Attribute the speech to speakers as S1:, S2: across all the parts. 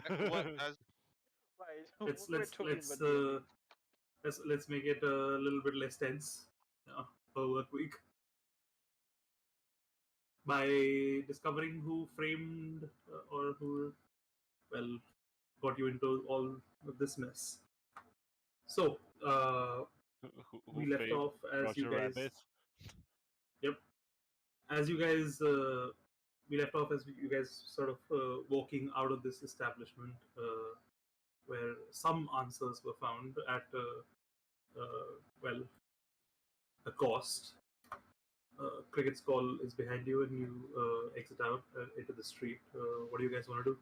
S1: What does?
S2: Right.
S3: Let's
S2: we're
S3: let's
S2: talking
S3: let's
S2: about the
S3: let's make it a little bit less tense per work week by discovering who framed or who got you into all of this mess. So
S4: Who
S3: we left
S4: framed
S3: off as you
S4: Roger
S3: guys.
S4: Rabbit?
S3: Yep. As you guys, we left off as you guys sort of walking out of this establishment where some answers were found at a cost. Cricket's call is behind you, and you exit out into the street. What do you guys want to do?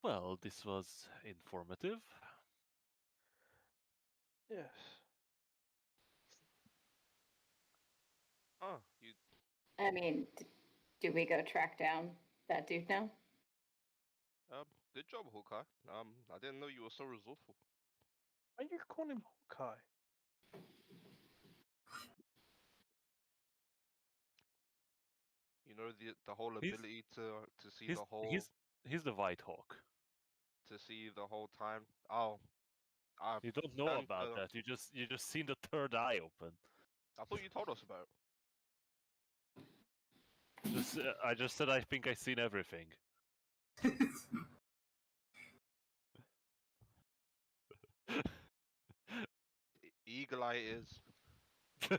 S4: Well, this was informative.
S2: Yes.
S1: Oh, you.
S5: I mean, do we go track down that dude now?
S1: Good job, Hawkeye. I didn't know you were so resourceful.
S2: Why you call him Hawkeye?
S1: You know the whole
S4: He's-
S1: ability to see
S4: He's
S1: the whole
S4: he's the White Hawk.
S1: time. Oh, I
S4: You don't know
S1: turned
S4: about
S1: to-
S4: that. You just seen the third eye open.
S1: I thought you told us about it.
S4: I just said I think I seen everything.
S1: Eagle Eye is.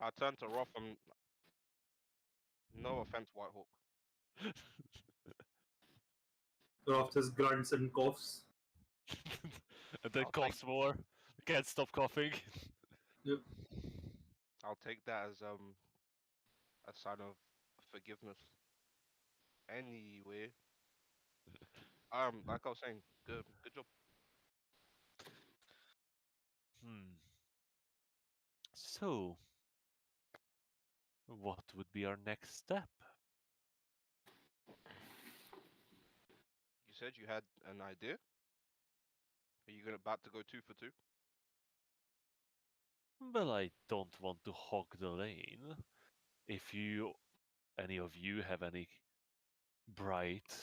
S1: I turned to Roth and no offense, White Hawk.
S3: Roth just grunts and coughs.
S4: And then
S1: I'll
S4: coughs more. Can't stop coughing.
S3: Yep.
S1: I'll take that as a sign of forgiveness. Anyway, like I was saying, good job.
S4: So, what would be our next step?
S1: You said you had an idea. Are you about to go 2 for 2?
S4: Well, I don't want to hog the lane. If any of you have any bright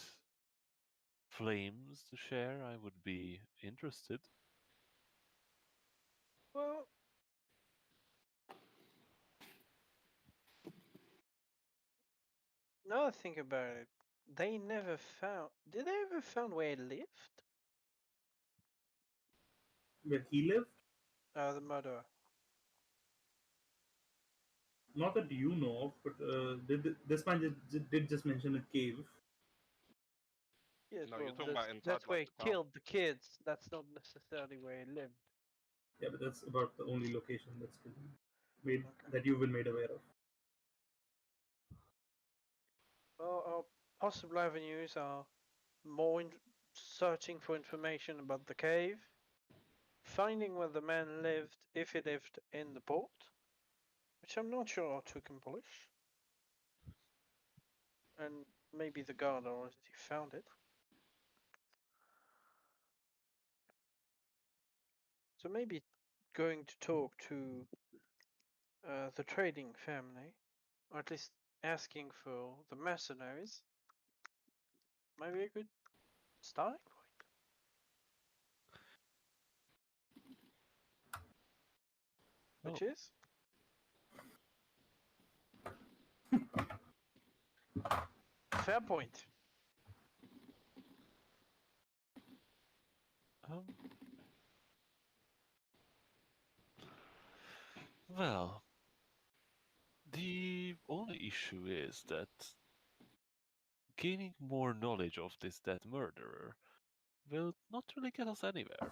S4: flames to share, I would be interested.
S2: Well, now I think about it, they never found. Did they ever found where he lived?
S3: Where he lived?
S2: The murderer.
S3: Not that you know of, but this man did just mention a cave.
S2: Yes,
S1: No,
S2: well,
S1: you're talking about inside,
S2: that's where
S1: like,
S2: he
S1: the town.
S2: killed the kids. That's not necessarily where he lived.
S3: Yeah, but that's about the only location that's been made
S2: Okay.
S3: that you've been made aware of.
S2: Well, our possible avenues are more searching for information about the cave, finding where the man lived, if he lived in the port, which I'm not sure how to accomplish, and maybe the guard already found it. So maybe going to talk to the trading family, or at least asking for the mercenaries, might be a good starting point. Which is? Fair point.
S4: Well, the only issue is that gaining more knowledge of this dead murderer will not really get us anywhere.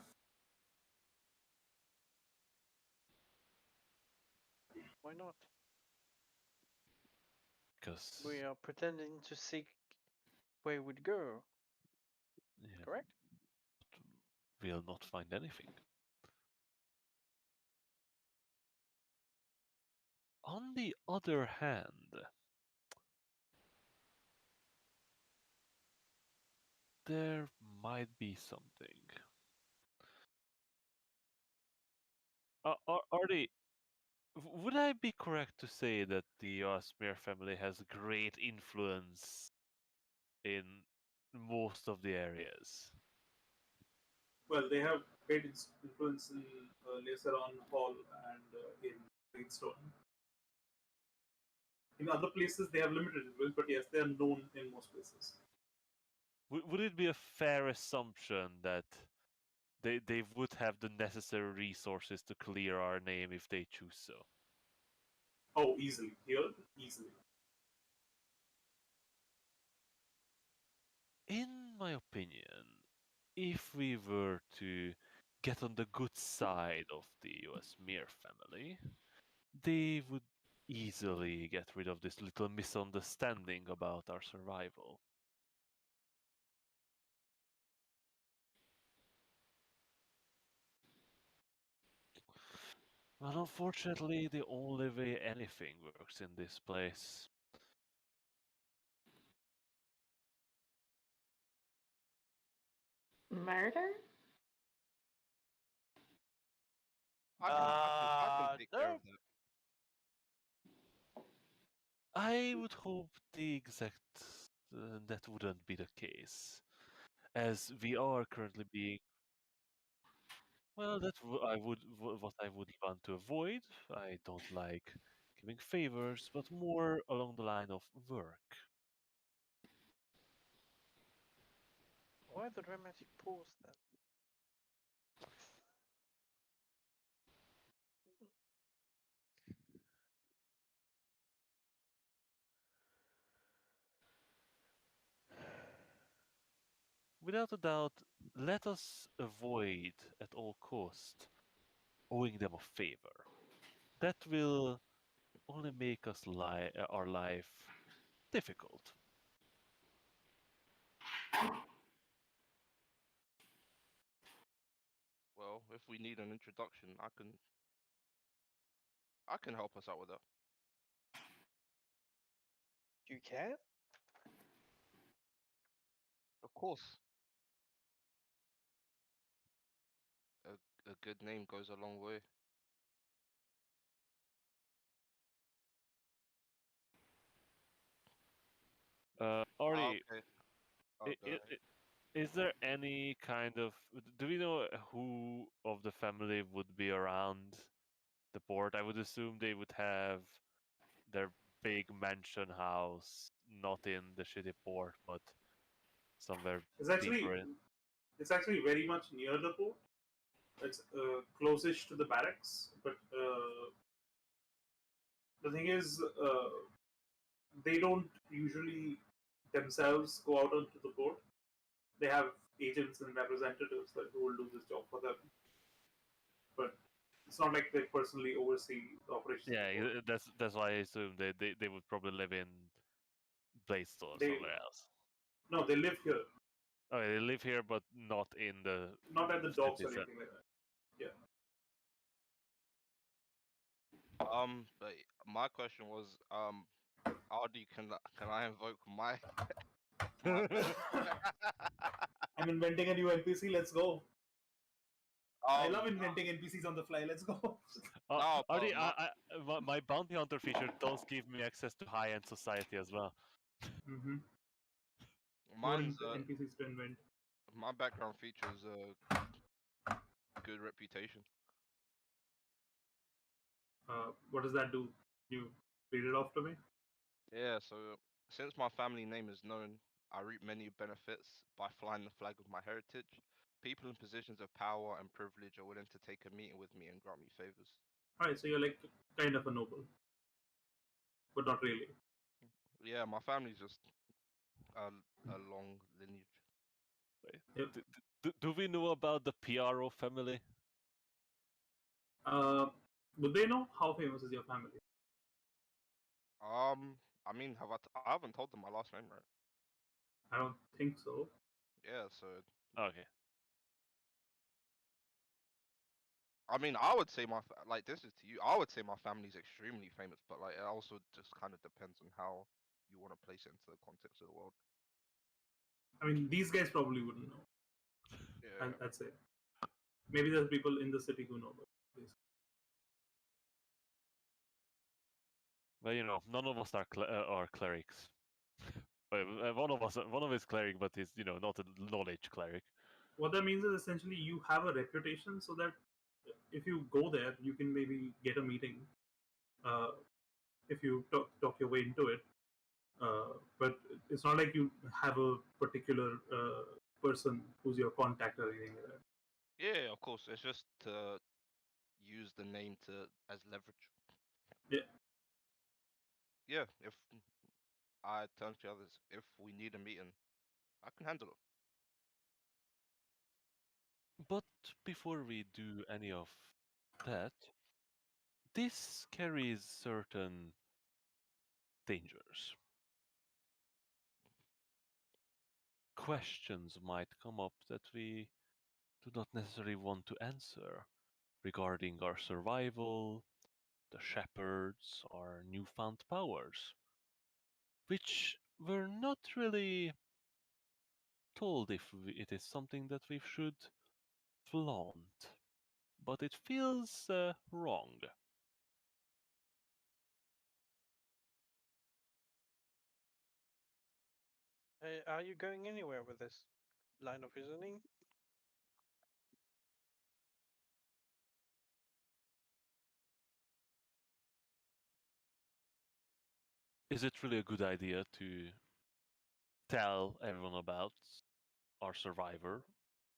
S2: Why not?
S4: Because
S2: We are pretending to seek where it would go.
S4: yeah,
S2: Correct?
S4: we'll not find anything. On the other hand, there might be something. Artie, would I be correct to say that the Osmir family has great influence in most of the areas?
S3: Well, they have great influence in Laceron Hall and in Greenstone. In other places, they have limited influence, but yes, they are known in most places.
S4: Would it be a fair assumption that they would have the necessary resources to clear our name if they choose so?
S3: Oh, easily. Here, easily.
S4: In my opinion, if we were to get on the good side of the US Mir family, they would easily get rid of this little misunderstanding about our survival. Well, unfortunately, the only way anything works in this place.
S5: Murder?
S1: I can take care of that.
S4: I would hope the exact that wouldn't be the case, as we are currently being. Well, what I would want to avoid. I don't like giving favors, but more along the line of work.
S2: Why the dramatic pause then?
S4: Without a doubt, let us avoid at all cost owing them a favor. That will only make our life difficult.
S1: Well, if we need an introduction, I can help us out with that.
S2: You can?
S1: Of course. A good name goes a long way.
S4: Artie,
S1: Okay. Oh, go ahead.
S4: is there any kind of? Do we know who of the family would be around the port? I would assume they would have their big mansion house, not in the shitty port, but somewhere
S3: It's actually
S4: deeper in.
S3: it's actually very much near the port. It's closest to the barracks, but the thing is, they don't usually themselves go out onto the port. They have agents and representatives that who will do this job for them. But it's not like they personally oversee the operations.
S4: Yeah,
S3: of the port.
S4: that's why I assume they would probably live in Blaistone or
S3: They
S4: somewhere else.
S3: no, they live here,
S4: Okay, they live here, but not in the
S3: not at the docks
S4: city
S3: or
S4: center.
S3: anything like that. Yeah.
S1: But my question was, Ardy, can I invoke my my?
S3: I'm inventing a new NPC. Let's go. I love
S1: No,
S3: inventing NPCs on the fly. Let's go.
S1: no,
S4: Artie,
S1: but
S4: my bounty hunter feature does give me access to high-end society as well.
S3: Mm-hmm. More
S1: mine's
S3: NPCs to invent.
S1: my background features good reputation.
S3: What does that do? You read it off to me?
S1: Yeah, so since my family name is known, I reap many benefits by flying the flag of my heritage. People in positions of power and privilege are willing to take a meeting with me and grant me favors.
S3: Alright, so you're like kind of a noble, but not really.
S1: Yeah, my family's just a long lineage.
S4: Wait,
S3: Yep.
S4: do we know about the PRO family?
S3: Uh, would they know how famous is your family?
S1: I mean, I haven't told them my last name, right?
S3: I don't think so.
S1: Yeah, so
S4: Okay.
S1: I mean, I would say like this is to you. I would say my family's extremely famous, but like it also just kind of depends on how you want to place it into the context of the world.
S3: I mean, these guys probably wouldn't know.
S1: Yeah.
S3: I'd say. Maybe there's people in the city who know about this.
S4: Well, none of us are clerics. Well, one of us cleric, but he's not a knowledge cleric.
S3: What that means is essentially you have a reputation, so that if you go there, you can maybe get a meeting. If you talk your way into it, but it's not like you have a particular person who's your contact or anything like that.
S1: Yeah, of course. It's just to use the name as leverage.
S3: Yeah.
S1: Yeah, if I turn to others, if we need a meeting, I can handle it.
S4: But before we do any of that, this carries certain dangers. Questions might come up that we do not necessarily want to answer regarding our survival, the shepherds, our newfound powers, which we're not really told if it is something that we should flaunt, but it feels wrong.
S2: Are you going anywhere with this line of reasoning?
S4: Is it really a good idea to tell everyone about our survivor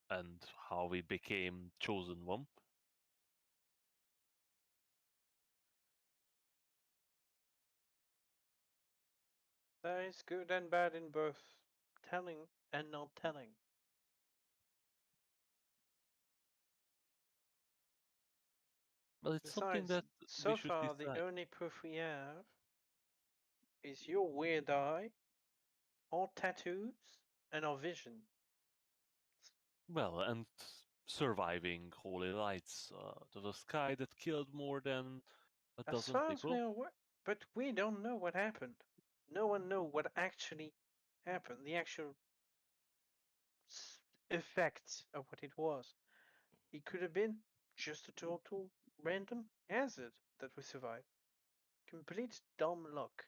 S4: and how we became chosen one?
S2: There is good and bad in both telling and not telling.
S4: Well, it's something
S2: Besides,
S4: that we
S2: so
S4: should
S2: far the
S4: decide.
S2: only proof we have is your weird eye, our tattoos, and our vision.
S4: Well, and surviving holy lights to the sky that killed more than a
S2: As
S4: dozen
S2: far as
S4: people.
S2: we're aware, but we don't know what happened. No one knows what actually happened, the actual effect of what it was. It could have been just a total random hazard that we survived. Complete dumb luck.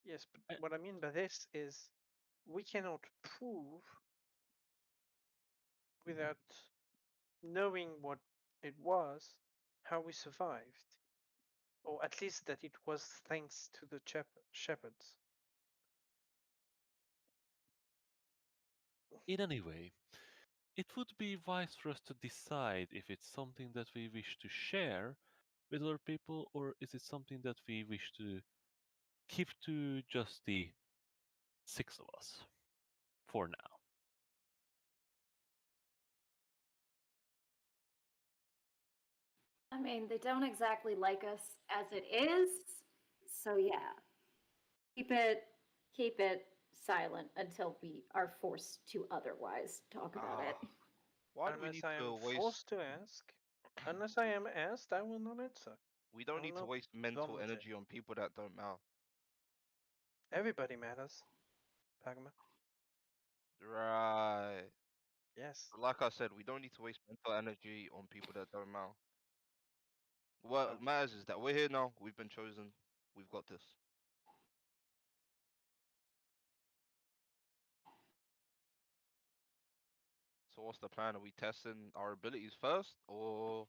S2: Yes, but
S4: Uh,
S2: what I mean by this is we cannot prove without knowing what it was how we survived. Or at least that it was thanks to the shepherds.
S4: In any way, it would be wise for us to decide if it's something that we wish to share with other people, or is it something that we wish to keep to just the 6 of us for now.
S5: I mean, they don't exactly like us as it is, so yeah. Keep it silent until we are forced to otherwise talk about it.
S1: Why do we
S2: Unless
S1: need
S2: I am
S1: to waste?
S2: forced to ask. Unless I am asked, I will not answer.
S1: We don't
S2: I will
S1: need to
S2: not
S1: waste mental
S2: volunteer.
S1: energy on people that don't matter.
S2: Everybody matters. Pagma.
S1: Right.
S2: Yes.
S1: Like I said, we don't need to waste mental energy on people that don't matter. What
S2: Oh.
S1: matters is that we're here now. We've been chosen. We've got this. So what's the plan? Are we testing our abilities first, or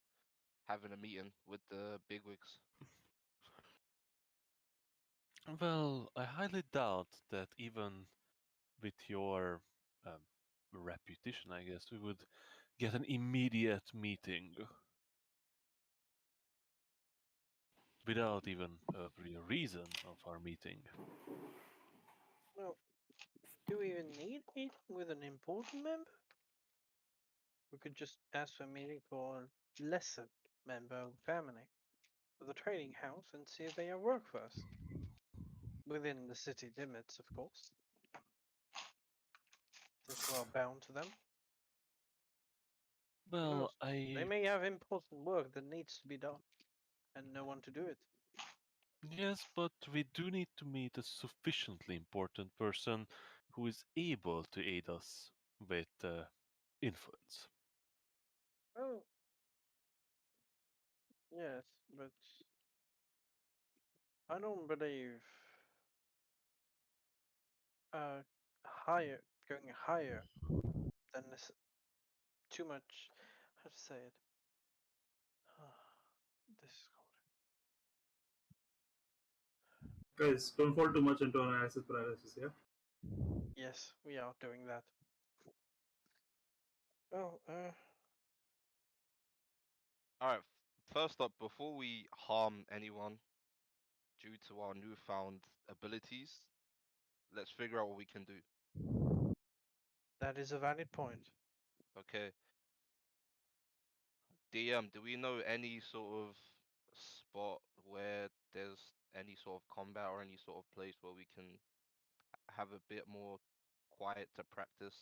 S1: having a meeting with the bigwigs?
S4: Well, I highly doubt that even with your reputation, I guess, we would get an immediate meeting without even a real reason of our meeting.
S2: Well, do we even need a meeting with an important member? We could just ask for a meeting for a lesser member of the family of the trading house and see if they work for us. Within the city limits, of course. Since we are bound to them. Who knows?
S4: Well,
S2: They may have important work that needs to be done, and no one to do it.
S4: Yes, but we do need to meet a sufficiently important person who is able to aid us with influence.
S2: Oh, yes, but I don't believe uh going higher than this too much. How to say it? This is
S3: Guys, don't fall too much into analysis paralysis, yeah?
S2: yes, we are doing that. Oh,
S1: Alright, first up, before we harm anyone due to our newfound abilities, let's figure out what we can do.
S2: that is a valid point.
S1: Okay. DM, do we know any sort of spot where there's any sort of combat or any sort of place where we can have a bit more quiet to practice?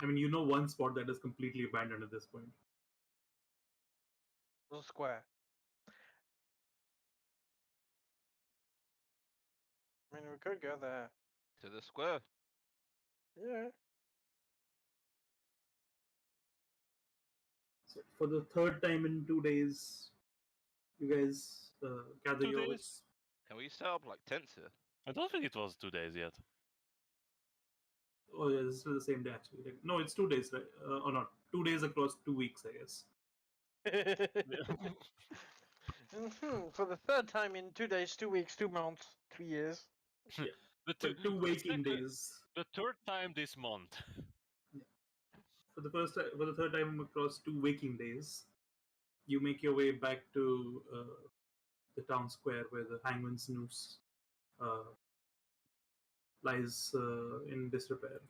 S3: I mean, you know one spot that is completely abandoned at this point.
S2: The square. I mean, we could go there.
S1: To the square.
S2: Yeah.
S3: So for the third time in 2 days, you guys gather
S4: 2
S3: your
S4: days?
S3: wits.
S1: Can we set up like tents here?
S4: I don't think it was 2 days yet.
S3: Oh, yeah, it's still the same day actually. Like, no, it's 2 days, right? Or not. 2 days across 2 weeks, I guess.
S2: For the third time in 2 days, 2 weeks, 2 months, 2 years.
S3: Yeah.
S4: The,
S3: But
S4: two,
S3: two
S4: the,
S3: waking
S4: second,
S3: days.
S4: the third time this month.
S3: For the third time across 2 waking days, you make your way back to the town square where the hangman's noose uh, lies in disrepair,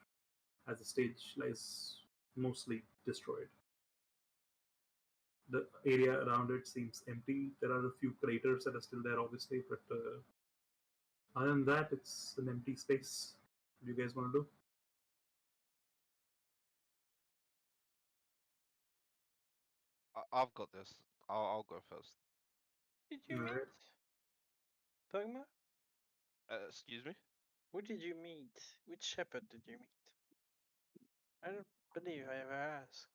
S3: as the stage lies mostly destroyed. The area around it seems empty. There are a few craters that are still there, obviously, but other than that, it's an empty space. What do you guys want to do?
S1: I've got this. I'll go first.
S2: Did you meet?
S3: Alright.
S2: Pugma?
S1: Excuse me?
S2: Who did you meet? Which shepherd did you meet? I don't believe I ever asked.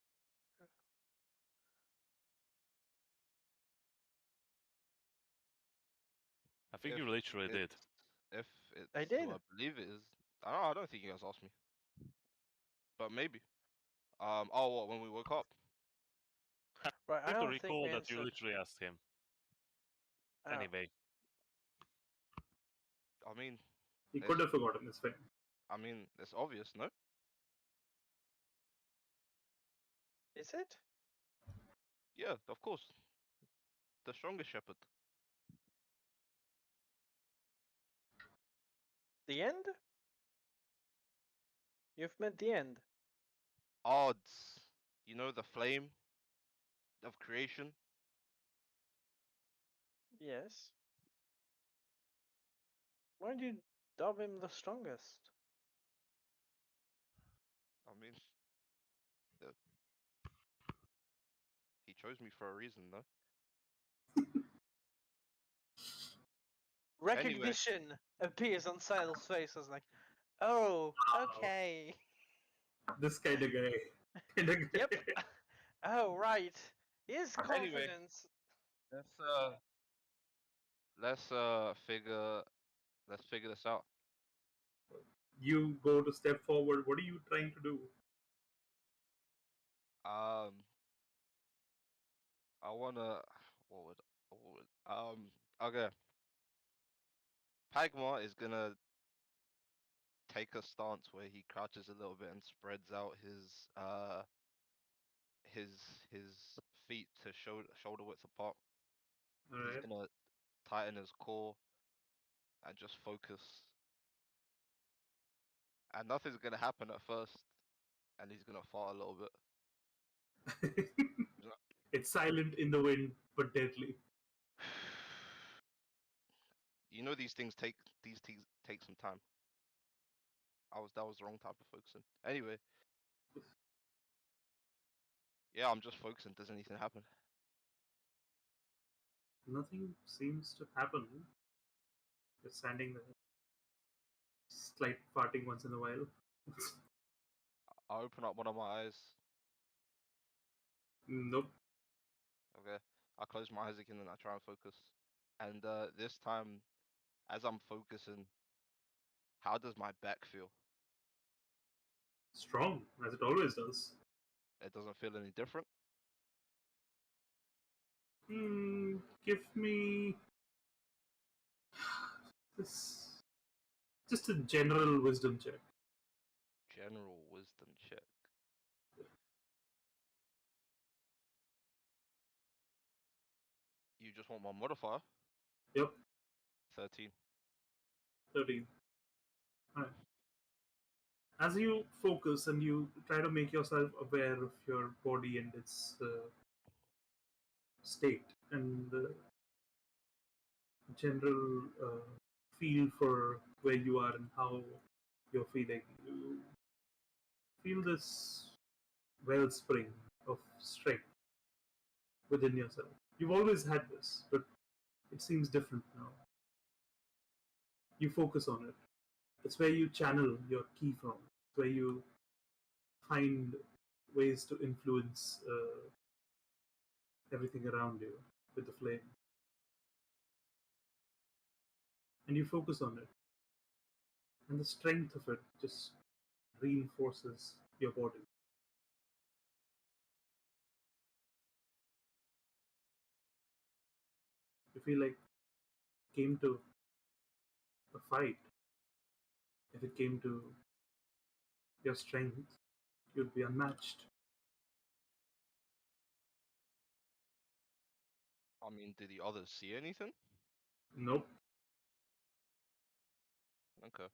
S4: I think
S1: If
S4: you literally did.
S1: it's if it's
S2: I
S1: who
S2: did.
S1: I believe it is. I don't think you guys asked me. But maybe. Oh what, when we woke up?
S2: Right, I
S4: I to
S2: don't think
S4: recall
S2: we
S4: that you
S2: answered.
S4: literally asked him.
S2: Oh,
S4: Anyway,
S1: I mean
S3: He
S1: it's
S3: could have forgotten. It's fine.
S1: it's obvious, no?
S2: is it?
S1: Yeah, of course. The strongest shepherd.
S2: The end? You've met the end.
S1: Odds. You know the flame of creation?
S2: Yes. Why do you dub him the strongest?
S1: I mean the, he chose me for a reason, no? Anyway,
S2: Recognition appears on Sal's face as like, oh, okay.
S3: This kind of guy. Kind of guy.
S2: Yep. Oh, right. His
S1: Anyway.
S2: confidence.
S1: let's figure this out.
S3: You go to step forward. What are you trying to do?
S1: Um I wanna what would okay. Pagma is gonna take a stance where he crouches a little bit and spreads out his his feet to shoulder width apart. He's
S3: Alright.
S1: gonna tighten his core and just focus. And nothing's gonna happen at first, and he's gonna fall a little bit.
S3: It's silent in the wind, but deadly.
S1: You know these things take some time. That was the wrong type of focusing. Anyway, yeah, I'm just focusing. Does anything happen?
S3: Nothing seems to happen. Just standing there, slight farting once in a while.
S1: I open up one of my eyes.
S3: Nope.
S1: Okay. I close my eyes again and I try and focus. And this time, as I'm focusing, how does my back feel?
S3: Strong, as it always does.
S1: It doesn't feel any different.
S3: Give me this. Just a general wisdom check.
S1: General wisdom check. You just want my modifier?
S3: Yep,
S1: 13.
S3: 13. Alright. As you focus and you try to make yourself aware of your body and its state and the general feel for where you are and how you're feeling, you feel this wellspring of strength within yourself. You've always had this, but it seems different now. You focus on it. It's where you channel your ki from. It's where you find ways to influence everything around you with the flame. And you focus on it. And the strength of it just reinforces your body. You feel like it came to a fight. If it came to your strength, you'd be unmatched.
S1: I mean, did the others see anything?
S3: Nope.
S1: Okay.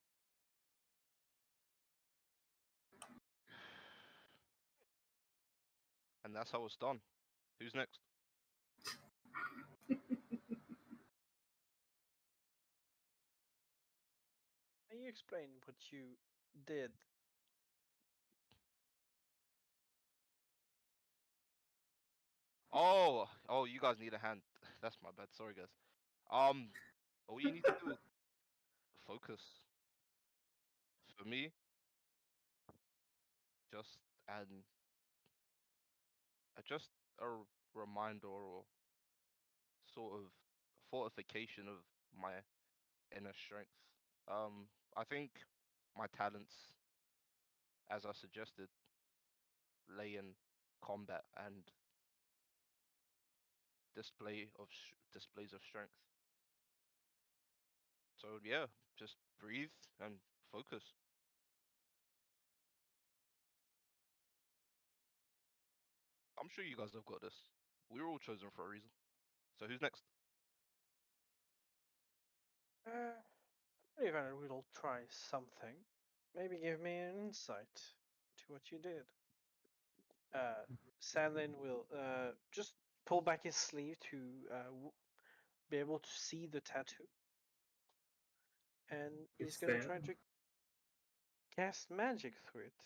S1: And that's how it's done. Who's next?
S2: Can you explain what you did?
S1: Oh, you guys need a hand. That's my bad. Sorry, guys. All you need to do is focus. For me, just and just a reminder or sort of fortification of my inner strength. I think my talents, as I suggested, lay in combat and displays of strength. So yeah, just breathe and focus. I'm sure you guys have got this. We were all chosen for a reason. So who's next?
S2: I believe I will try something. Maybe give me an insight to what you did. Sandlin will just pull back his sleeve to be able to see the tattoo. And he's
S3: It's
S2: gonna
S3: there.
S2: try to cast magic through it.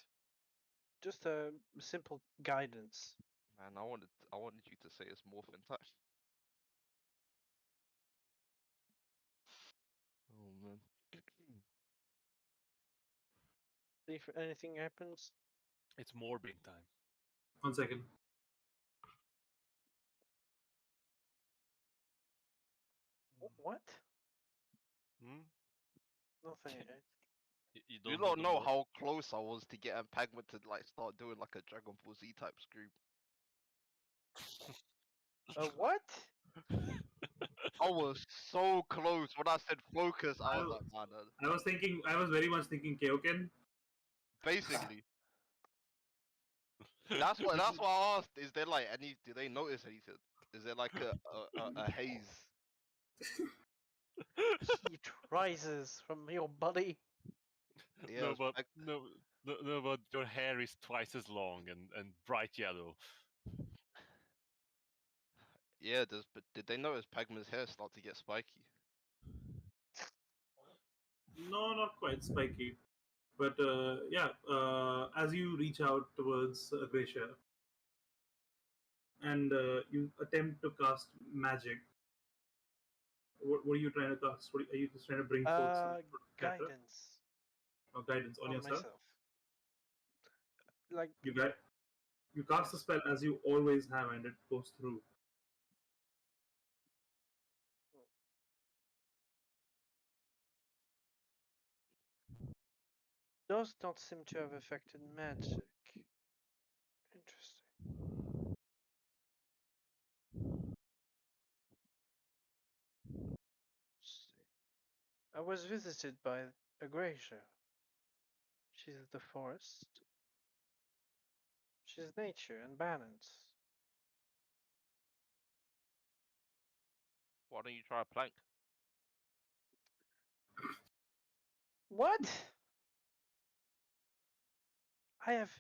S2: Just a simple guidance.
S1: Man, I wanted you to say it's morphin time. Oh man.
S2: See if anything happens.
S4: It's morbing time.
S3: 1 second.
S2: What?
S4: Hmm?
S2: Nothing.
S4: You
S1: You
S4: don't
S1: don't know
S4: more?
S1: how close I was to getting Pagman to like start doing like a Dragon Ball Z type scream.
S2: What?
S1: I was so close when I said focus. I
S3: I
S1: was
S3: was,
S1: like, man,
S3: I was very much thinking Keoken.
S1: basically. That's why I asked. Is there like any? Do they notice anything? Is there like a haze?
S2: Heat rises from your body.
S1: Yeah,
S4: No,
S1: it's
S4: but
S1: like,
S4: no, but your hair is twice as long and bright yellow.
S1: yeah. But did they notice Pagman's hair start to get spiky?
S3: No, not quite spiky. But yeah, as you reach out towards Gracia and you attempt to cast magic, What are you trying to cast? Are you just trying to bring forth some sort of character
S2: Guidance
S3: or guidance on
S2: on
S3: yourself?
S2: myself. Like,
S3: You get you cast the
S2: yes.
S3: spell as you always have, and it goes through.
S2: Does not seem to have affected magic. Interesting. See. I was visited by a Gracia. She's the forest. She's nature and balance.
S1: Why don't you try a plank?
S2: What? I have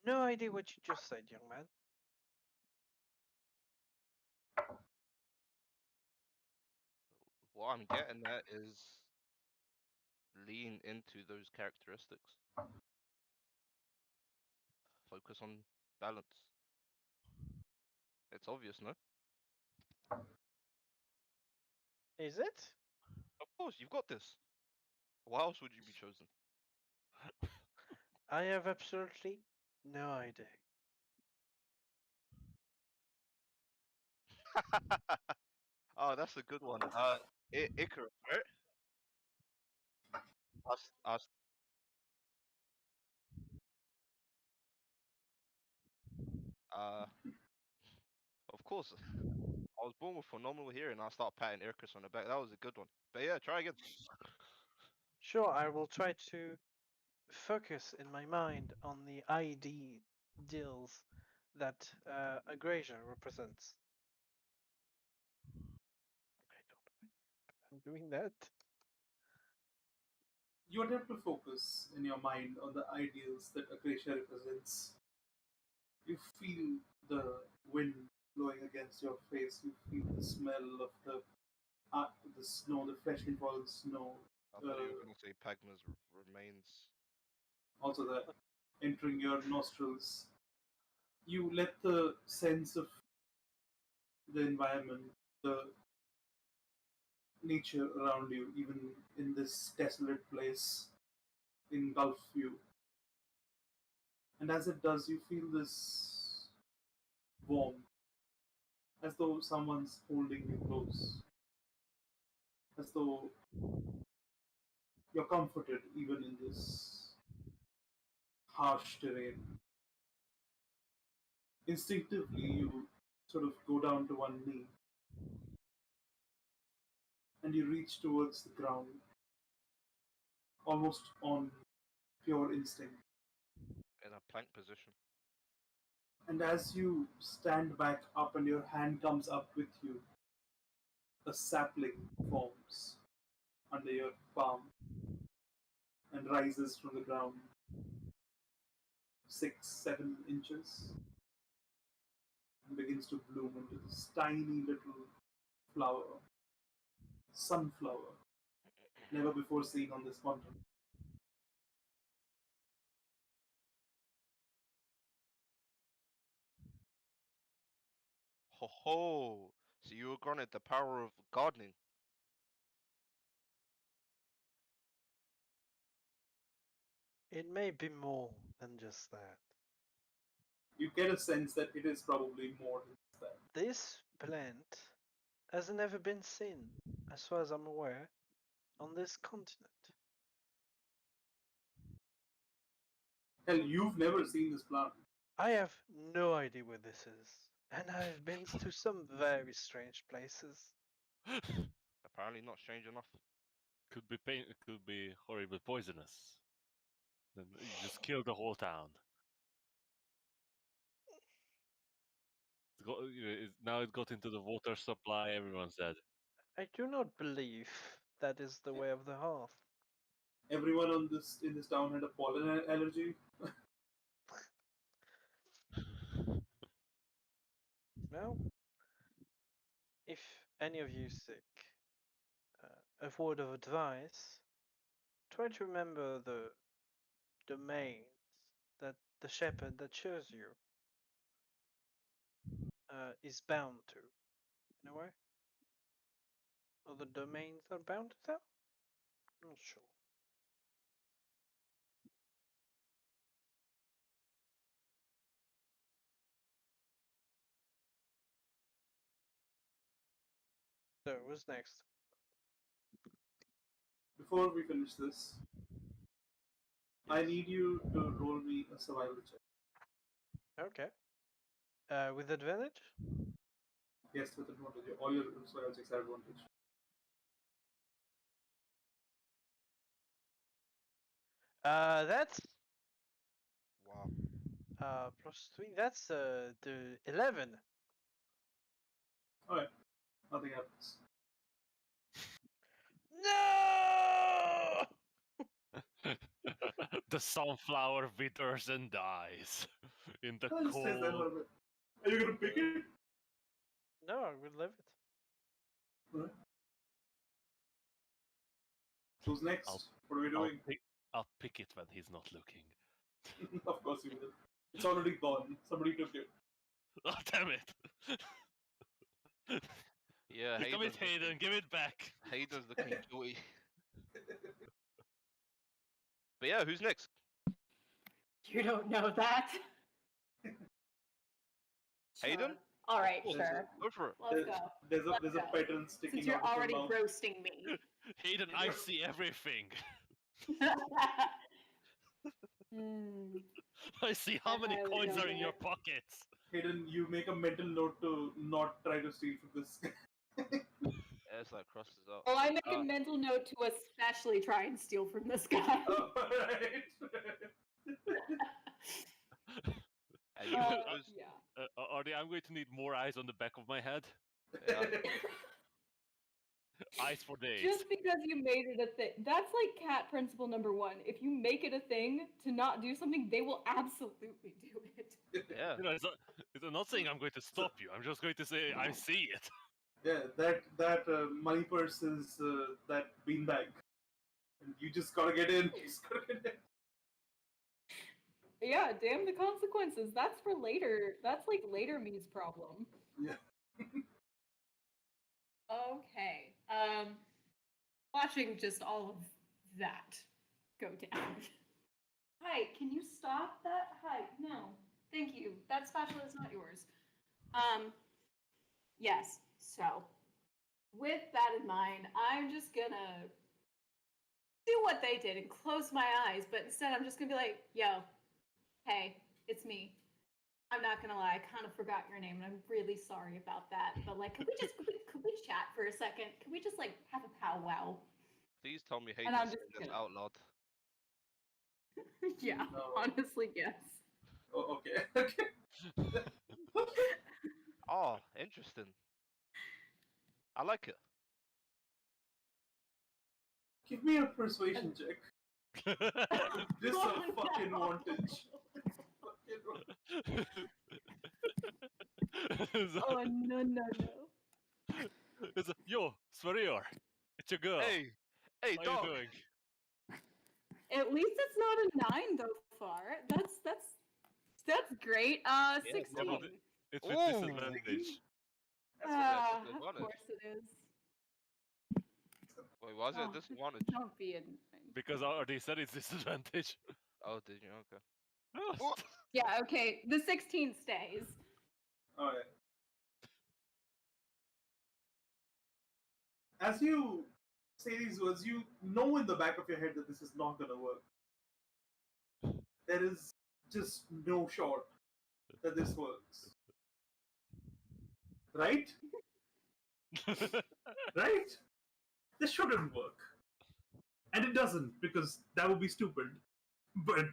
S2: no idea what you just said, young man.
S1: What I'm getting at is lean into those characteristics. Focus on balance. It's obvious, no?
S2: Is it?
S1: Of course, you've got this. Why else would you be chosen?
S2: I have absolutely no idea.
S1: Oh, that's a good one. Icarus, right? Us. Uh, of course. I was born with phenomenal hearing. I start patting Icarus on the back. That was a good one. But yeah, try again.
S2: Sure, I will try to focus in my mind on the ideals that Agrasia represents. I'm doing that.
S3: You attempt to focus in your mind on the ideals that Acacia represents. You feel the wind blowing against your face. You feel the smell of the snow, the freshly fallen snow.
S1: I thought you were
S3: Uh,
S1: gonna say Pagma's remains.
S3: Also, that entering your nostrils. You let the sense of the environment, the nature around you, even in this desolate place, engulf you. And as it does, you feel this warmth, as though someone's holding you close, as though you're comforted even in this harsh terrain. Instinctively, you sort of go down to one knee and you reach towards the ground, almost on pure instinct.
S1: In a plank position.
S3: And as you stand back up and your hand comes up with you, a sapling forms under your palm and rises from the ground 6, 7 inches and begins to bloom into this tiny little flower, sunflower, never before seen on this continent.
S1: Ho ho! So you were granted the power of gardening.
S2: It may be more than just that.
S3: You get a sense that it is probably more than that.
S2: This plant has never been seen, as far as I'm aware, on this continent.
S3: Hell, you've never seen this plant.
S2: I have no idea where this is, and I've been to some very strange places.
S1: Apparently not strange enough.
S4: Could be pain. It could be horribly poisonous. Then you just kill the whole town. Now it got into the water supply. Everyone's dead.
S2: I do not believe that is the way of the hearth.
S3: Everyone on this in this town had a pollen allergy.
S2: Well, if any of you seek a word of advice, try to remember the domains that the shepherd that chose you is bound to, in a way. Other domains are bounded out? Not sure. So, what's next?
S3: Before we finish this, I
S1: Yes.
S3: need you to roll me a survival check.
S2: Okay. With advantage?
S3: Yes, with advantage. All your survival checks have advantage.
S2: That's
S1: Wow.
S2: +3. That's the 11.
S3: Alright, nothing happens.
S2: No!
S4: The sunflower withers and dies in the
S3: I'll just stay there for
S4: cold.
S3: a bit. Are you gonna pick it?
S2: No, I will leave it.
S3: Alright. Who's next?
S4: I'll-
S3: What are we doing?
S4: I'll pick it when he's not looking.
S3: Of course you will. It's already gone. Somebody took it.
S4: Oh, damn it!
S1: Yeah,
S4: Come it, Hayden, give it back!
S1: Hayden's looking guilty. But yeah, who's next?
S5: You don't know that.
S1: Hayden?
S5: Sure. All right,
S1: Of course.
S5: sure.
S1: Go for it.
S5: Let's go.
S3: There's a
S5: Let's go.
S3: pattern sticking
S5: Since you're
S3: out of
S5: already
S3: your mouth.
S5: roasting me.
S4: Hayden, I see everything.
S5: Hmm.
S4: I see how many
S5: I
S4: coins
S5: don't
S4: are in your
S5: know.
S4: pockets.
S3: Hayden, you make a mental note to not try to steal from this guy.
S1: Yeah, it's like crosses out.
S5: Well, I make a mental note to especially try and steal from this guy.
S3: Alright.
S1: And you
S5: Uh,
S1: suppose-
S5: yeah.
S4: Artie, I'm going to need more eyes on the back of my head.
S1: yeah.
S4: Eyes for days.
S5: Just because you made it a thing. That's like cat principle number 1. If you make it a thing to not do something, they will absolutely do it.
S1: Yeah.
S4: You know, I'm not saying I'm going to stop you. I'm just going to say I see it.
S3: Yeah, that money purse is that beanbag. And you just gotta get in. You just gotta get in.
S5: Yeah, damn the consequences. That's for later. That's like later me's problem.
S3: Yeah.
S5: Okay. Watching just all of that go down. Hi, can you stop that? Hi, no. Thank you. That spatula is not yours. Yes. So, with that in mind, I'm just gonna do what they did and close my eyes, but instead I'm just gonna be like, yo, hey, it's me. I'm not gonna lie, I kind of forgot your name, and I'm really sorry about that. But like, could we chat for a second? Could we just like have a powwow?
S1: Please tell me
S5: And I'm
S1: Hayden's
S5: just
S1: saying this
S5: gonna-
S1: out loud.
S5: Yeah,
S3: No.
S5: honestly, yes.
S3: Oh, okay. Okay.
S1: Oh, interesting. I like it.
S3: Give me a persuasion check. This
S5: Oh,
S3: a fucking
S5: no.
S3: wantage. Fucking
S5: Oh no.
S4: Yo, Sverrior, it's your girl.
S1: Hey, hey,
S4: How
S1: dog.
S4: you doing?
S5: At least it's not a 9 though far. That's great.
S1: Yeah,
S5: 16.
S1: no,
S4: It's with
S1: Ooh.
S4: disadvantage.
S1: That's a
S5: Of
S1: disadvantage.
S5: course it is.
S1: Wait, why is it
S5: Oh,
S1: a disadvantage?
S5: Don't be in.
S4: Because Artie said it's disadvantage.
S1: Oh, did you? Okay.
S4: Oh,
S1: Oh.
S5: Yeah, okay. The 16 stays.
S3: Alright. As you say these words, you know in the back of your head that this is not gonna work. There is just no shot that this works. Right? Right? This shouldn't work. And it doesn't, because that would be stupid. But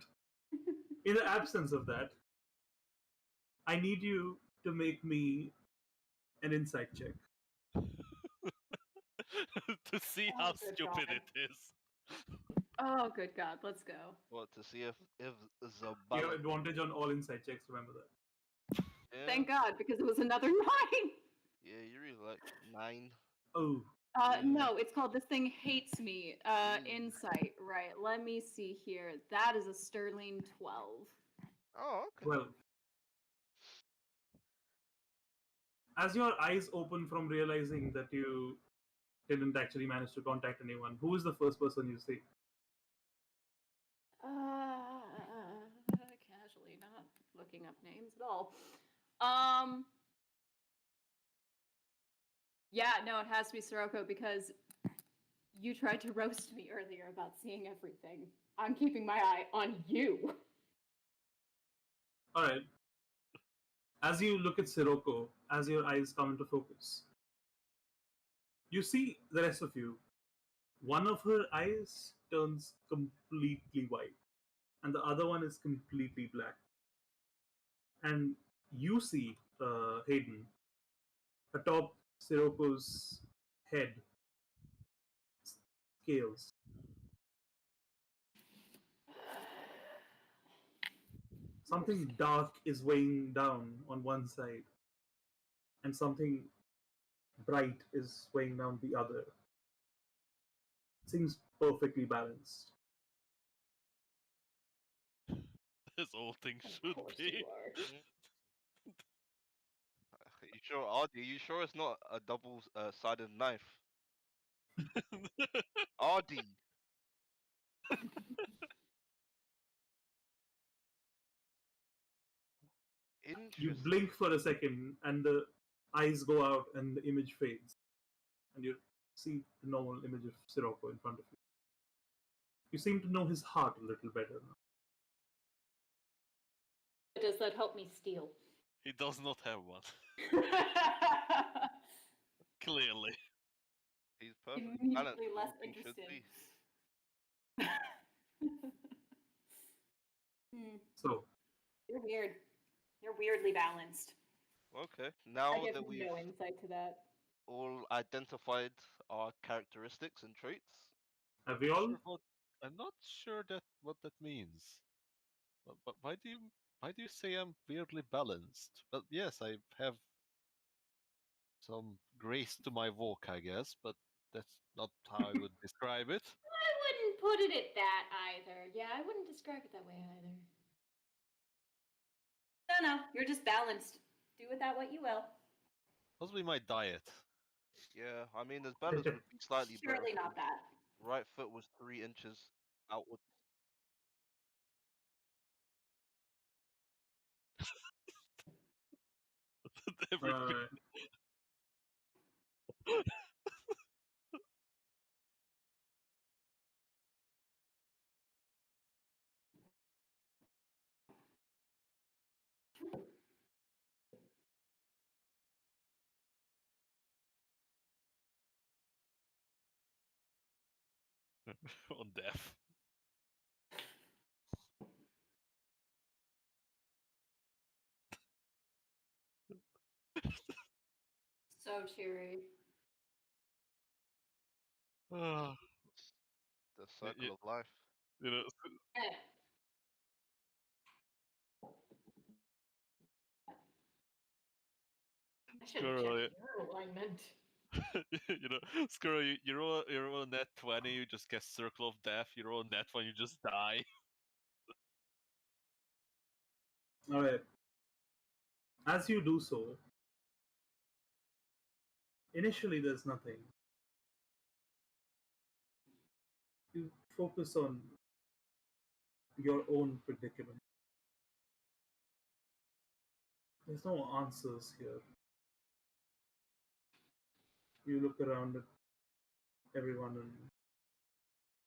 S3: in the absence of that, I need you to make me an insight check.
S4: to see
S5: Oh,
S4: how
S5: good
S4: stupid
S5: God.
S4: it is.
S5: Oh, good God. Let's go.
S1: What, to see if
S3: You have
S1: Zabala.
S3: advantage on all insight checks, remember that.
S1: Yeah,
S5: Thank God, because it was another 9.
S1: yeah, you really like 9.
S3: Oh,
S1: Yeah.
S5: No, it's called This Thing Hates Me.
S1: Mm.
S5: Insight. Right. Let me see here. That is a sterling 12.
S1: Oh, okay.
S3: well. As your eyes open from realizing that you didn't actually manage to contact anyone. Who is the first person you see?
S5: Casually, not looking up names at all. Yeah, no, it has to be Sirocco because you tried to roast me earlier about seeing everything. I'm keeping my eye on you.
S3: All right. As you look at Sirocco, as your eyes come into focus, you see the rest of you. One of her eyes turns completely white, and the other one is completely black. And you see, Hayden, atop Sirocco's head, scales. Something dark is weighing down on one side, and something bright is weighing down the other. Seems perfectly balanced.
S4: As all things
S5: Of
S4: should
S5: course
S4: be.
S5: you are.
S1: You sure, Ardy? You sure it's not a double-sided knife? Ardy.
S3: You
S1: Interesting.
S3: blink for a second, and the eyes go out, and the image fades, and you see the normal image of Sirocco in front of you. You seem to know his heart a little better now.
S5: Does that help me steal?
S4: He does not have one. Clearly.
S1: He's perfectly balanced.
S5: Immediately
S1: as
S5: less
S1: all things should
S5: interested.
S1: be.
S3: So,
S5: You're weird. You're weirdly balanced.
S1: Okay.
S5: I
S1: Now
S5: give
S1: that we've
S5: no insight to that.
S1: all identified our characteristics and traits,
S3: have we all?
S4: I'm not sure that what that means. But why do you say I'm weirdly balanced? Well, yes, I have some grace to my walk, I guess, but that's not how I would describe it.
S5: I wouldn't put it at that either. Yeah, I wouldn't describe it that way either. No, you're just balanced. Do with that what you will.
S4: Possibly my diet.
S1: yeah, I mean, his balance would be slightly better.
S5: Surely
S1: If
S5: not
S1: his
S5: that.
S1: right foot was 3 inches outward.
S4: Every
S3: Uh,
S4: on death.
S5: So cheery.
S4: Ah,
S1: The circle of life.
S4: you know,
S5: Eh. I should have
S4: Squirrel,
S5: checked your alignment.
S4: Squirrel, you roll a net 20, you just get circle of death. You roll a net 1, you just die.
S3: all right. As you do so, initially there's nothing. You focus on your own predicament. There's no answers here. You look around at everyone and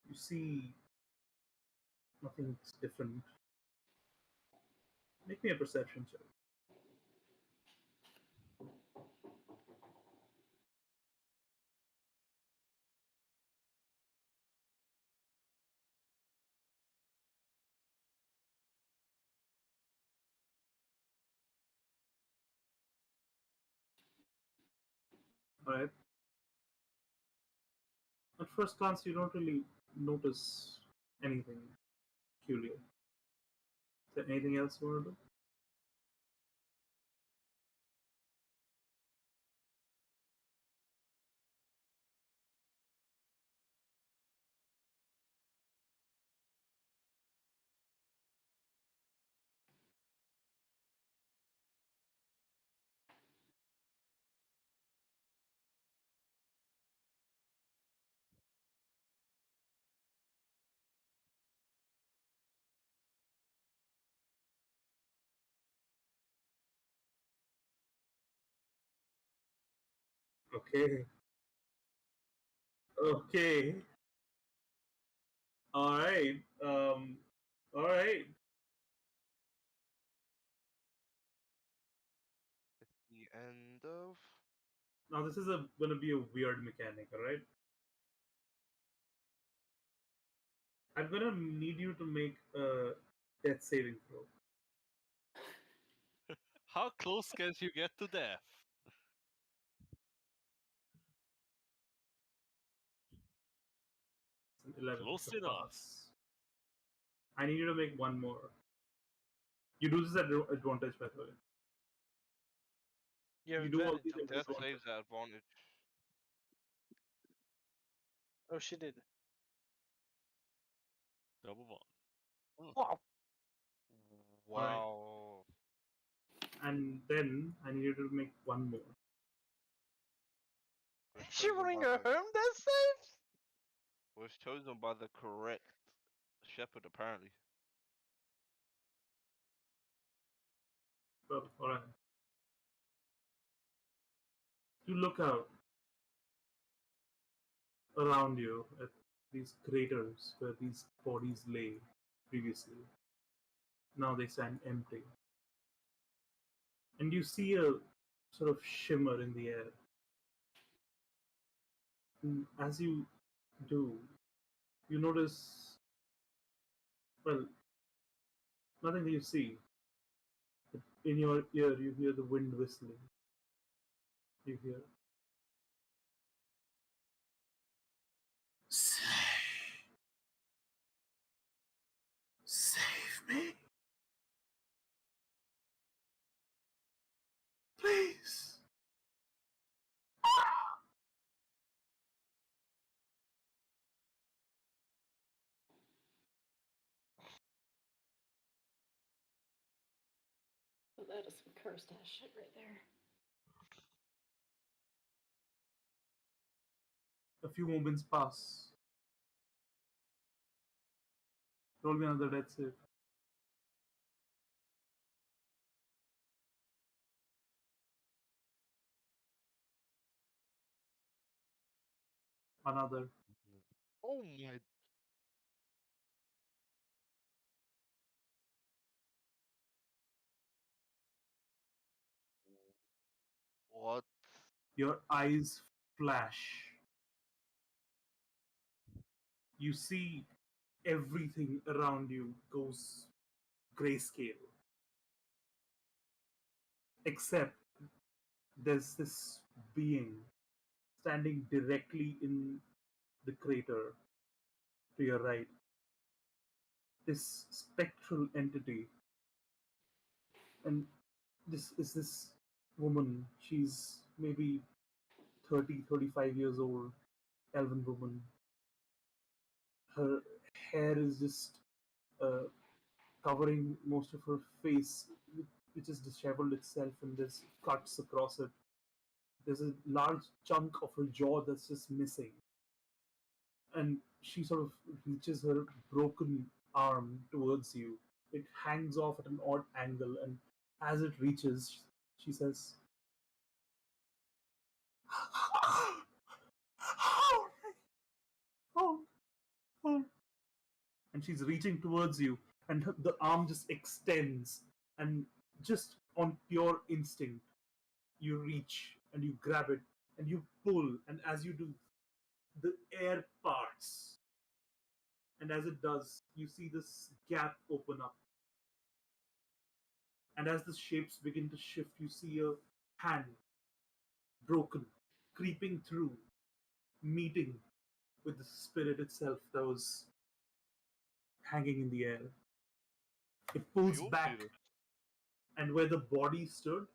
S3: you see nothing's different. Make me a perception check. Alright. At first glance, you don't really notice anything peculiar. Is there anything else you want to do? Okay. Okay. All right. All right.
S1: It's the end of.
S3: Now this is gonna be a weird mechanic. All right. I'm gonna need you to make a death saving throw.
S4: How close can you get to death?
S3: It's an 11.
S4: Close
S3: It's a
S4: enough.
S3: pass. I need you to make one more. You do this at advantage, by the way.
S2: You have
S3: You do all
S2: advantage
S3: these
S2: on
S3: at
S2: this
S1: Death
S2: one.
S3: advantage.
S1: saves at advantage.
S2: Oh, she did.
S4: Double one.
S2: Wow.
S1: Wow.
S3: And then I need you to make one more.
S1: Was
S2: She
S1: chosen
S2: bring
S1: by
S2: her
S1: the-
S2: home death saves?
S1: was chosen by the correct shepherd, apparently.
S3: Well, alright. You look out around you at these craters where these bodies lay previously. Now they stand empty. And you see a sort of shimmer in the air. And as you do, you notice, well, nothing that you see. But in your ear, you hear the wind whistling. You hear, Save me. Please.
S5: Oh, that is some cursed ass shit right there.
S3: A few moments pass. Roll me another death save. Another.
S1: Oh my. What?
S3: Your eyes flash. You see everything around you goes grayscale. Except there's this being standing directly in the crater to your right. This spectral entity. And this woman. She's maybe 30, 35 years old, elven woman. Her hair is just uh, covering most of her face, which is disheveled itself, and there's cuts across it. There's a large chunk of her jaw that's just missing. And she sort of reaches her broken arm towards you. It hangs off at an odd angle, and as it reaches, she says, oh, oh. And she's reaching towards you, and the arm just extends, and just on pure instinct, you reach and you grab it and you pull, and as you do, the air parts, and as it does, you see this gap open up, and as the shapes begin to shift, you see a hand, broken, creeping through, meeting with the spirit itself that was hanging in the air. It pulls
S1: Fuel
S3: back,
S1: feeder.
S3: and where the body stood,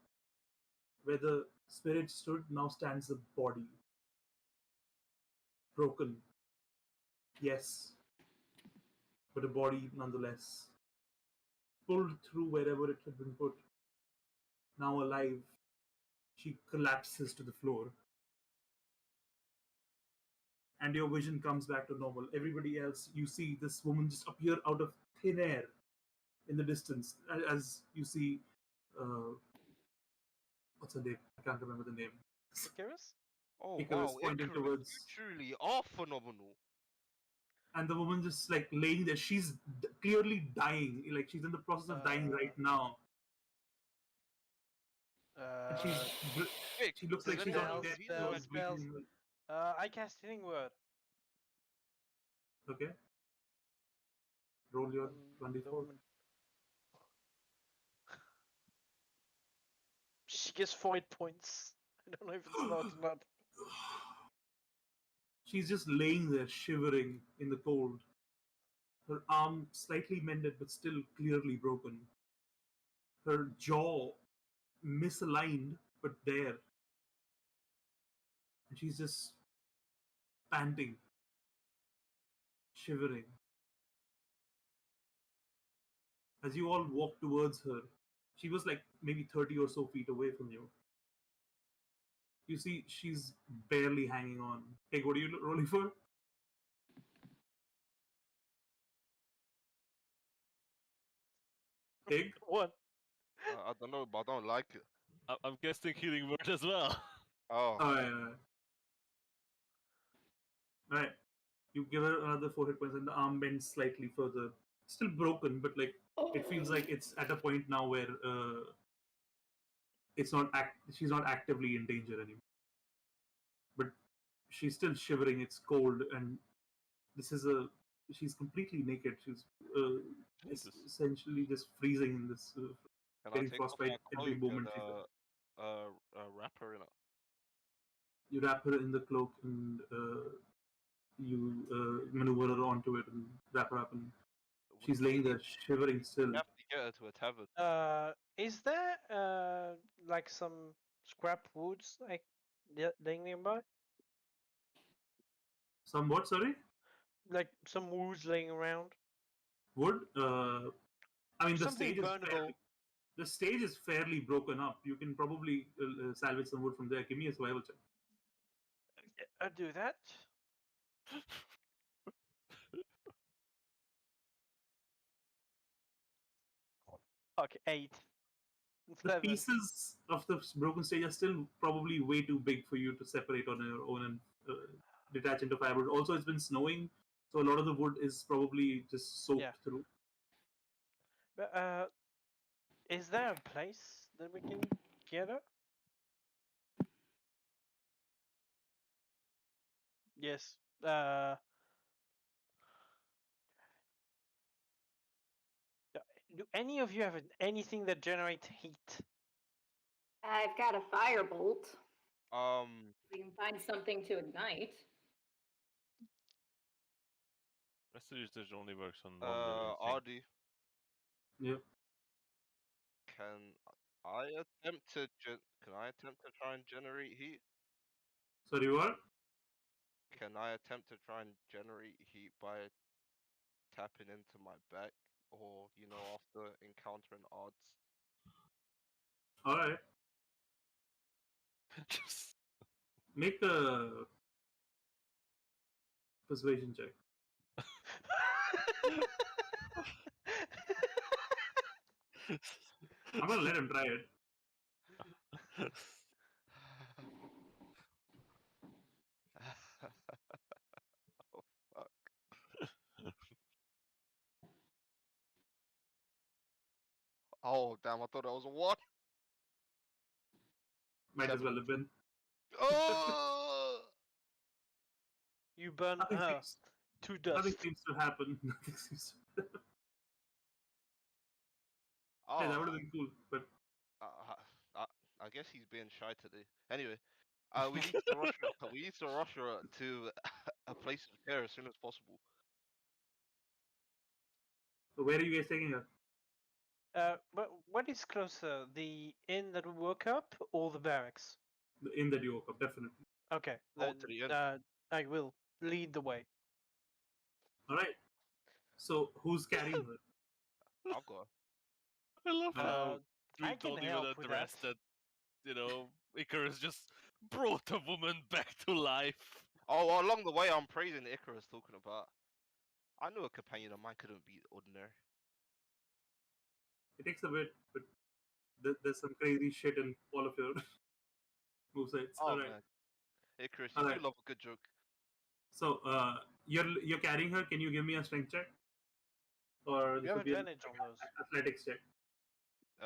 S3: where the spirit stood, now stands the body. Broken, yes, but a body nonetheless. Pulled through wherever it had been put. Now alive, she collapses to the floor. And your vision comes back to normal. Everybody else, you see this woman just appear out of thin air in the distance. As you see, what's her name? I can't remember the name.
S2: Icarus?
S1: Oh
S3: Icarus
S1: wow,
S3: pointing
S1: Icarus, you
S3: towards,
S1: truly are phenomenal.
S3: and the woman just like laying there. She's clearly dying. Like she's in the process of dying right now. And
S1: Vic,
S3: she looks
S1: does
S3: like she's
S1: anyone know
S3: on
S1: who
S3: death.
S1: he's with?
S3: Breathing.
S2: I cast healing word.
S3: Okay. Roll your
S2: The
S3: 24.
S2: woman. She gets 4 points. I don't know if it's not or not.
S3: She's just laying there, shivering in the cold. Her arm slightly mended, but still clearly broken. Her jaw misaligned, but there. And she's just panting, shivering. As you all walk towards her, she was like maybe 30 or so feet away from you. You see, she's barely hanging on. Hey, what are you rolling for? Pig?
S2: What?
S1: I don't know, but I don't like it.
S4: I'm guessing healing word as well.
S1: Oh,
S3: Oh, yeah. Right. You give her another 4 hit points, and the arm bends slightly further. Still broken, but like it feels like it's at a point now where it's not she's not actively in danger anymore. But she's still shivering. It's cold, and this is she's completely naked. She's
S4: Jesus.
S3: essentially just freezing in this,
S1: can I
S3: getting
S1: take off
S3: frostbite
S1: my
S3: every
S1: cloak and
S3: moment she's there.
S1: wrap her in it?
S3: You wrap her in the cloak and you maneuver her onto it and wrap her up, and she's laying there shivering still.
S1: We have to get her to a tavern.
S2: Is there like some scrap woods like laying nearby?
S3: Somewhat, sorry?
S2: Like some woods laying around?
S3: Wood? I mean,
S2: Something burnable.
S3: the stage is fairly broken up. You can probably salvage some wood from there. Give me a survival check.
S2: I'll do that. Okay, 8.
S3: The
S2: 7.
S3: pieces of the broken stage are still probably way too big for you to separate on your own and detach into firewood. Also, it's been snowing, so a lot of the wood is probably just soaked through.
S2: But is there a place that we can get her? Yes. Do any of you have anything that generates heat?
S5: I've got a firebolt. We can find something to ignite.
S4: Rest usage only works on one living thing.
S1: Ardy,
S3: Yep.
S1: can I attempt to try and generate heat?
S3: Sorry, what?
S1: Can I attempt to try and generate heat by tapping into my back, or after encountering odds?
S3: All right.
S4: Just
S3: Make a persuasion check. I'm gonna let him try it.
S1: Oh fuck! Oh damn! I thought that was a one.
S3: Might as well have been.
S1: Oh!
S2: You burn
S3: Nothing
S2: her
S3: seems,
S2: to
S3: nothing
S2: dust.
S3: seems to happen. Nothing seems to happen.
S1: Oh,
S3: Yeah, that would have been cool, but
S1: I guess he's being shy today. Anyway, we need to rush her. We need to rush her to a place of care as soon as possible.
S3: so where are you guys taking her?
S2: But what is closer, the inn that we woke up or the barracks?
S3: The inn that you woke up, definitely.
S2: Okay,
S1: Oh,
S2: then
S1: to the inn.
S2: I will lead the way.
S3: All right. So who's carrying her?
S1: I'll go.
S4: I love
S2: Uh,
S4: how
S2: I
S4: we
S2: can
S4: told even
S2: help
S4: at
S2: with
S4: the rest
S2: that.
S4: that Icarus just brought a woman back to life.
S1: Oh, well, along the way, I'm praising Icarus, talking about. I knew a companion of mine couldn't be ordinary.
S3: It takes a bit, but there's some crazy shit in all of your movesets.
S1: Oh
S3: All right.
S1: man, Hey Chris, you
S3: Alright.
S1: do love a good joke.
S3: So you're carrying her. Can you give me a strength check? Or
S2: You
S3: this
S2: have
S3: would be an
S2: advantage on those.
S3: athletics check.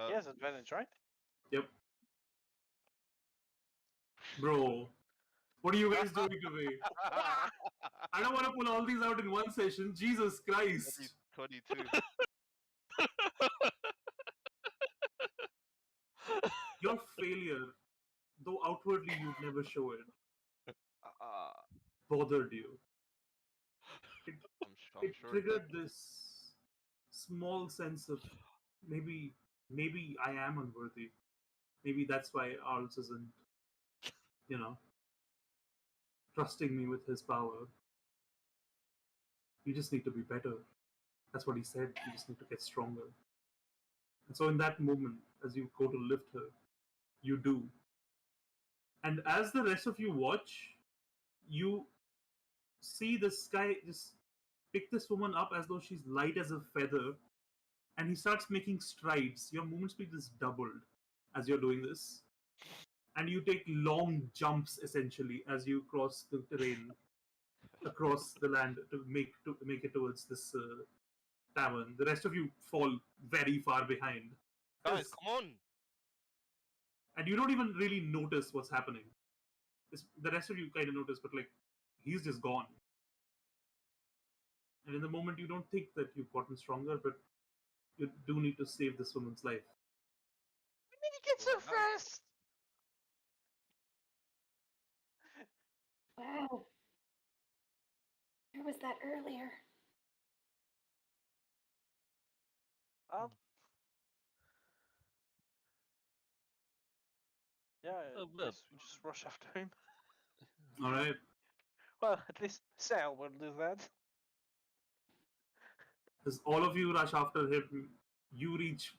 S2: He has advantage, right?
S3: Yep. Bro, what are you guys doing to me? I don't want to pull all these out in one session. Jesus Christ.
S1: 22.
S3: Your failure, though outwardly you'd never show it, bothered you.
S1: I'm
S3: It
S1: sure it did.
S3: triggered this small sense of maybe I am unworthy. Maybe that's why Arls isn't, trusting me with his power. You just need to be better. That's what he said. You just need to get stronger. And so in that moment, as you go to lift her, you do. And as the rest of you watch, you see this guy just pick this woman up as though she's light as a feather, and he starts making strides. Your movement speed is doubled as you're doing this. And you take long jumps essentially as you cross the terrain across the land to make it towards this tavern. The rest of you fall very far behind.
S1: Guys, come on!
S3: And you don't even really notice what's happening. The rest of you kind of notice, but like, he's just gone. And in the moment, you don't think that you've gotten stronger, but you do need to save this woman's life.
S2: We need to get so fast!
S5: Wow. Where was that earlier?
S2: Yeah,
S4: Oh, well.
S2: yes, we just rush after him.
S3: Alright.
S2: Well, at least Sal will do that.
S3: As all of you rush after him, you reach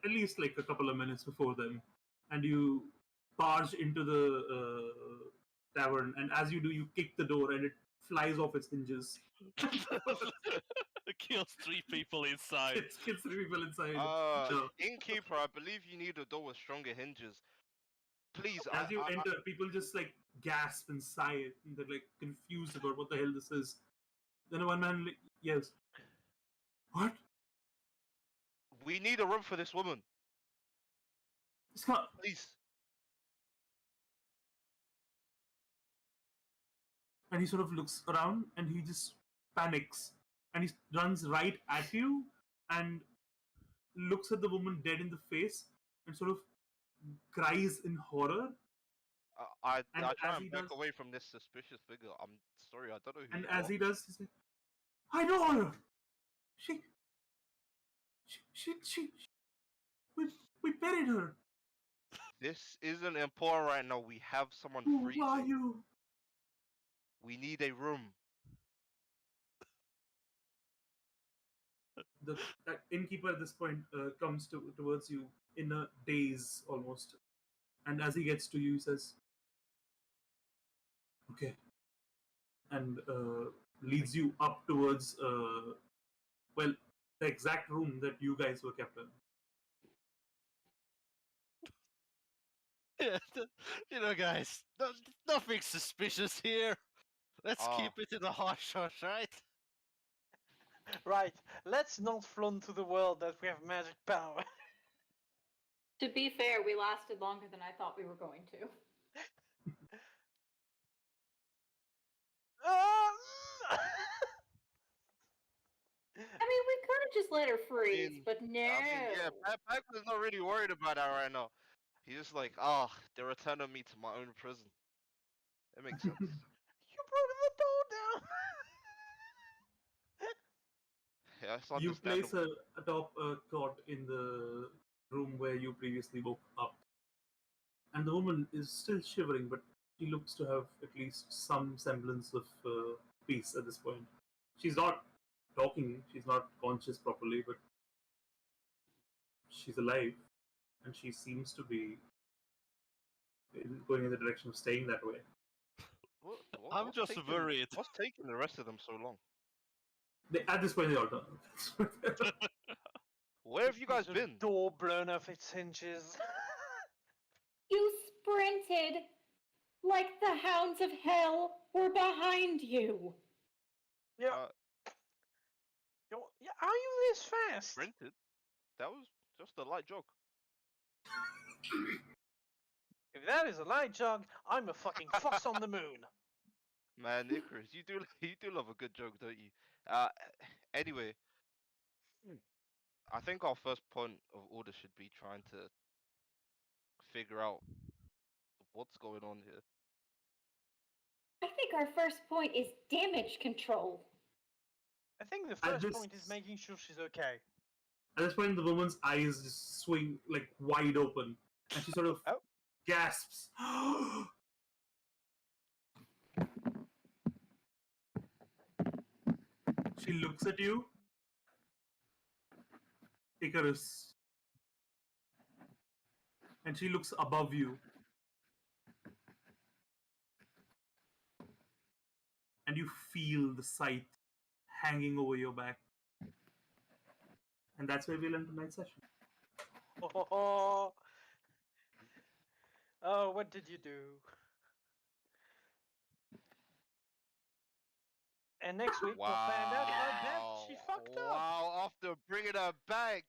S3: at least like a couple of minutes before them, and you barge into the tavern. And as you do, you kick the door, and it flies off its hinges.
S4: Kills 3 people inside.
S3: It kills 3 people inside. So,
S1: Innkeeper, I believe you need a door with stronger hinges. Please,
S3: as you enter, people just like gasp and sigh, and they're like confused about what the hell this is. Then one man yells, "What?
S1: we need a room for this woman.
S3: It's not."
S1: Please.
S3: And he sort of looks around and he just panics, and he runs right at you and looks at the woman dead in the face and sort of cries in horror.
S1: I
S3: And
S1: try
S3: as
S1: and
S3: he
S1: back
S3: does-
S1: away from this suspicious figure. I'm sorry, I don't know who
S3: And
S1: you
S3: as
S1: are.
S3: he does, he's like, "I know her. She we buried her.
S1: This isn't important right now. We have someone
S3: Who
S1: freezing.
S3: are you?"
S1: We need a room.
S3: The innkeeper at this point comes towards you in a daze almost, and as he gets to you, he says, "Okay," and leads you up towards the exact room that you guys were kept in.
S4: Yeah, guys, nothing suspicious here. Let's keep it in the hush hush, right?
S2: Right, let's not flaunt to the world that we have magic power.
S5: To be fair, we lasted longer than I thought we were going to. I mean, we could have just let her freeze, but no.
S1: yeah, Pac was not really worried about that right now. He's just like, they're returning me to my own prison. That makes sense.
S2: You broke the door down.
S1: Yeah, it's
S3: You place
S1: understandable.
S3: her atop a cot in the room where you previously woke up. And the woman is still shivering, but she looks to have at least some semblance of peace at this point. She's not talking, she's not conscious properly, but she's alive, and she seems to be going in the direction of staying that way.
S4: I'm
S1: What's
S4: just worried.
S1: What's taking the rest of them so long?
S3: At this point, they all turn.
S1: Where have you guys
S2: The
S1: been?
S2: door blown off its hinges.
S5: You sprinted
S6: Like the hounds of hell were behind you.
S2: Yeah.
S1: Uh,
S2: Yeah, are you this fast?
S1: Printed? That was just a light joke.
S2: If that is a light jog, I'm a fucking fox on the moon.
S1: Man, Icarus, you do love a good joke, don't you? Anyway, I think our first point of order should be trying to figure out what's going on here.
S6: I think our first point is damage control.
S2: I think the
S3: At
S2: first
S3: this-
S2: point is making sure she's okay.
S3: At this point, the woman's eyes just swing like wide open, and she sort of
S2: Oh.
S3: gasps. She looks at you, Icarus, and she looks above you. And you feel the scythe hanging over your back. And that's where we'll end tonight's session.
S2: Oh, what did you do? And next week we'll find out how bad she fucked up.
S1: Wow, after bringing her back.